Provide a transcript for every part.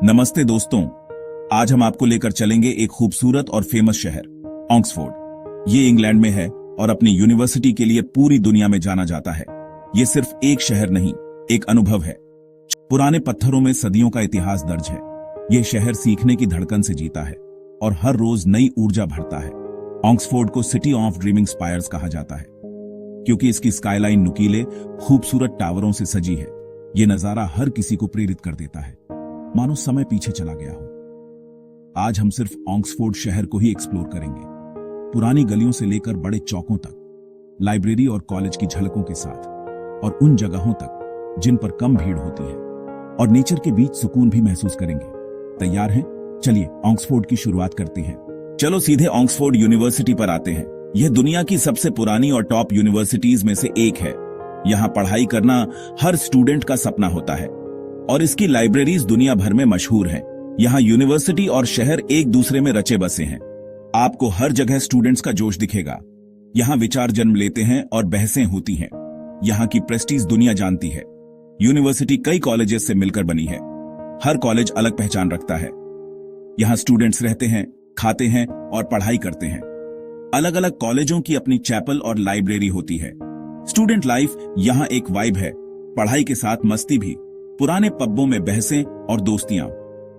नमस्ते दोस्तों, आज हम आपको लेकर चलेंगे एक खूबसूरत और फेमस शहर ऑक्सफोर्ड। ये इंग्लैंड में है और अपनी यूनिवर्सिटी के लिए पूरी दुनिया में जाना जाता है। ये सिर्फ एक शहर नहीं, एक अनुभव है। पुराने पत्थरों में सदियों का इतिहास दर्ज है। ये शहर सीखने की धड़कन से जीता है और हर रोज नई ऊर्जा भरता है। ऑक्सफोर्ड को सिटी ऑफ ड्रीमिंग स्पायर्स कहा जाता है क्योंकि इसकी स्काईलाइन नुकीले खूबसूरत टावरों से सजी है। ये नजारा हर किसी को प्रेरित कर देता है, मानो समय पीछे चला गया हो। आज हम सिर्फ ऑक्सफोर्ड शहर को ही एक्सप्लोर करेंगे, पुरानी गलियों से लेकर बड़े चौकों तक, लाइब्रेरी और कॉलेज की झलकों के साथ, और उन जगहों तक जिन पर कम भीड़ होती है, और नेचर के बीच सुकून भी महसूस करेंगे। तैयार हैं? चलिए ऑक्सफोर्ड की शुरुआत करते हैं। चलो सीधे ऑक्सफोर्ड यूनिवर्सिटी पर आते हैं। यह दुनिया की सबसे पुरानी और टॉप यूनिवर्सिटीज में से एक है। यहाँ पढ़ाई करना हर स्टूडेंट का सपना होता है और इसकी लाइब्रेरीज दुनिया भर में मशहूर हैं। यहाँ यूनिवर्सिटी और शहर एक दूसरे में रचे बसे हैं। आपको हर जगह स्टूडेंट्स का जोश दिखेगा। यहाँ विचार जन्म लेते हैं और बहसें होती हैं। यहाँ की प्रेस्टीज दुनिया जानती है। यूनिवर्सिटी कई कॉलेजेस से मिलकर बनी है। हर कॉलेज अलग पहचान रखता है। यहाँ स्टूडेंट्स रहते हैं, खाते हैं और पढ़ाई करते हैं। अलग अलग कॉलेजों की अपनी चैपल और लाइब्रेरी होती है। स्टूडेंट लाइफ यहाँ एक वाइब है, पढ़ाई के साथ मस्ती भी, पुराने पब्बों में बहसें और दोस्तियां,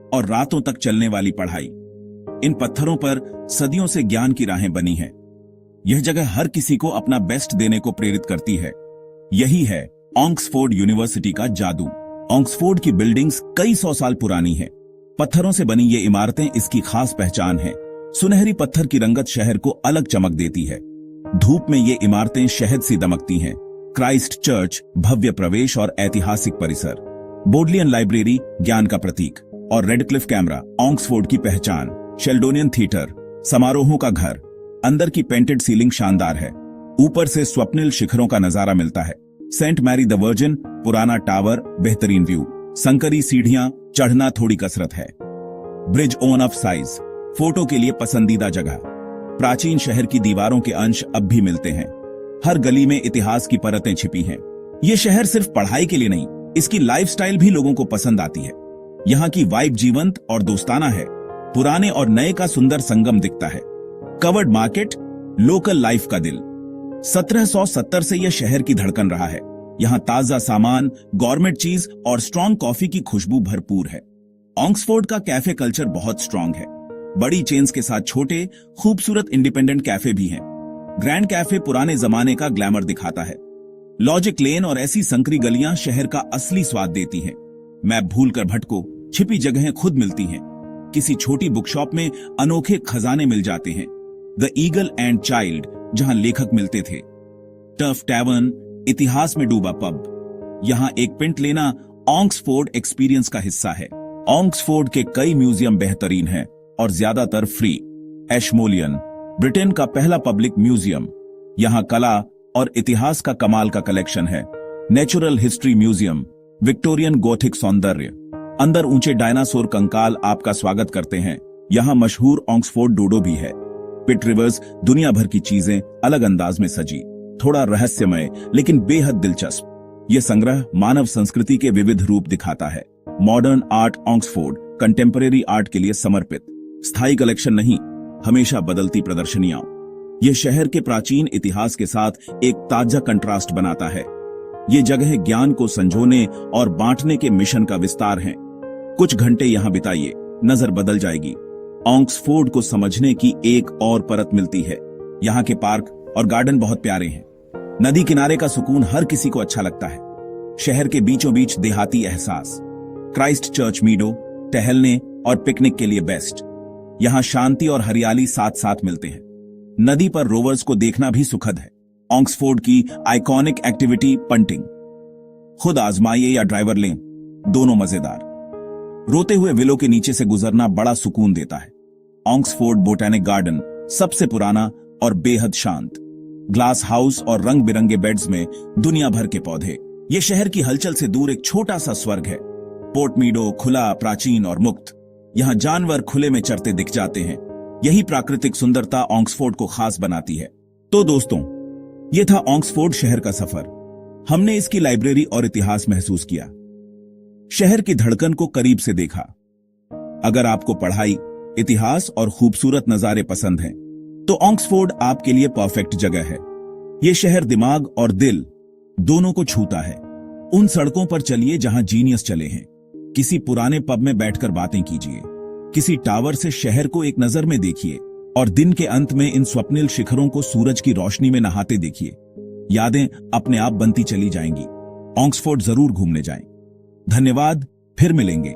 और रातों तक चलने वाली पढ़ाई। इन पत्थरों पर सदियों से ज्ञान की राहें बनी हैं। यह जगह हर किसी को अपना बेस्ट देने को प्रेरित करती है। यही है ऑक्सफोर्ड यूनिवर्सिटी का जादू। ऑक्सफोर्ड की बिल्डिंग्स कई सौ साल पुरानी हैं। पत्थरों से बनी ये इमारतें इसकी खास पहचान है। सुनहरी पत्थर की रंगत शहर को अलग चमक देती है। धूप में ये इमारतें शहद सी दमकती हैं। क्राइस्ट चर्च, भव्य प्रवेश और ऐतिहासिक परिसर, बोडलियन लाइब्रेरी, ज्ञान का प्रतीक, और रेडक्लिफ कैमरा, ऑक्सफोर्ड की पहचान, शेल्डोनियन थिएटर, समारोहों का घर। अंदर की पेंटेड सीलिंग शानदार है। ऊपर से स्वप्निल शिखरों का नजारा मिलता है। सेंट मैरी द वर्जिन, पुराना टावर, बेहतरीन व्यू। संकरी सीढ़ियां, चढ़ना थोड़ी कसरत है। Bridge on off size, photo के लिए पसंदीदा जगह। प्राचीन शहर की दीवारों के अंश अब भी मिलते हैं। हर गली में इतिहास की परतें छिपी हैं। ये शहर सिर्फ पढ़ाई के लिए नहीं, इसकी लाइफस्टाइल भी लोगों को पसंद आती है। यहाँ की वाइब जीवंत और दोस्ताना है। पुराने और नए का सुंदर संगम दिखता है। कवर्ड मार्केट, लोकल लाइफ का दिल। 1770 से यह शहर की धड़कन रहा है। यहाँ ताजा सामान, गवर्नमेंट चीज और स्ट्रॉन्ग कॉफी की खुशबू भरपूर है। ऑक्सफोर्ड का कैफे कल्चर बहुत स्ट्रॉन्ग है। बड़ी चेन्स के साथ छोटे खूबसूरत इंडिपेंडेंट कैफे भी हैं। ग्रैंड कैफे पुराने जमाने का ग्लैमर दिखाता है। लॉजिक लेन और ऐसी संकरी गलियां शहर का असली स्वाद देती हैं। मैप भूलकर भटको, छिपी जगहें खुद मिलती हैं। किसी छोटी बुक शॉप में अनोखे खजाने मिल जाते हैं। द ईगल एंड चाइल्ड, जहां लेखक मिलते थे। टफ टैवर्न, इतिहास में डूबा पब। यहां एक पिंट लेना ऑक्सफोर्ड एक्सपीरियंस का हिस्सा है। ऑक्सफोर्ड के कई म्यूजियम बेहतरीन हैं और ज्यादातर फ्री। एशमोलियन, ब्रिटेन का पहला पब्लिक म्यूजियम। यहां कला और इतिहास का कमाल का कलेक्शन है। Natural history museum, Victorian Gothic सौंदर्य। अंदर ऊंचे डायनासोर कंकाल आपका स्वागत करते हैं। यहां मशहूर ऑक्सफोर्ड डोडो भी है। पिट रिवर्स, दुनिया भर की चीजें अलग अंदाज में सजी, थोड़ा रहस्यमय लेकिन बेहद दिलचस्प। यह संग्रह मानव संस्कृति के विविध रूप दिखाता है। Modern art Oxford, contemporary art के लिए समर्पित। स्थायी कलेक्शन नहीं, हमेशा बदलती प्रदर्शनियां। यह शहर के प्राचीन इतिहास के साथ एक ताजा कंट्रास्ट बनाता है। ये जगह ज्ञान को संजोने और बांटने के मिशन का विस्तार है। कुछ घंटे यहां बिताइए, नजर बदल जाएगी। ऑक्सफोर्ड को समझने की एक और परत मिलती है। यहाँ के पार्क और गार्डन बहुत प्यारे हैं। नदी किनारे का सुकून हर किसी को अच्छा लगता है। शहर के बीचों बीच देहाती एहसास। क्राइस्ट चर्च मीडो, टहलने और पिकनिक के लिए बेस्ट। यहाँ शांति और हरियाली साथ साथ मिलते हैं। नदी पर रोवर्स को देखना भी सुखद है। ऑक्सफोर्ड की आइकॉनिक एक्टिविटी पंटिंग। खुद आजमाइए या ड्राइवर लें, दोनों मजेदार। रोते हुए विलो के नीचे से गुजरना बड़ा सुकून देता है। ऑक्सफोर्ड बोटैनिक गार्डन, सबसे पुराना और बेहद शांत। ग्लास हाउस और रंग बिरंगे बेड्स में दुनिया भर के पौधे। यह शहर की हलचल से दूर एक छोटा सा स्वर्ग है। पोर्ट मीडो, खुला, प्राचीन और मुक्त। यहाँ जानवर खुले में चरते दिख जाते हैं। यही प्राकृतिक सुंदरता ऑक्सफोर्ड को खास बनाती है। तो दोस्तों, यह था ऑक्सफोर्ड शहर का सफर। हमने इसकी लाइब्रेरी और इतिहास महसूस किया, शहर की धड़कन को करीब से देखा, अगर आपको पढ़ाई, इतिहास और खूबसूरत नजारे पसंद हैं, तो ऑक्सफोर्ड आपके लिए परफेक्ट जगह है। ये शहर दिमाग और दिल दोनों को छूता है। उन सड़कों पर चलिए जहां जीनियस चले हैं। किसी पुराने पब में बैठकर बातें कीजिए, किसी टावर से शहर को एक नजर में देखिए और दिन के अंत में इन स्वप्निल शिखरों को सूरज की रोशनी में नहाते देखिए। यादें अपने आप बनती चली जाएंगी। ऑक्सफोर्ड जरूर घूमने जाएं। धन्यवाद, फिर मिलेंगे।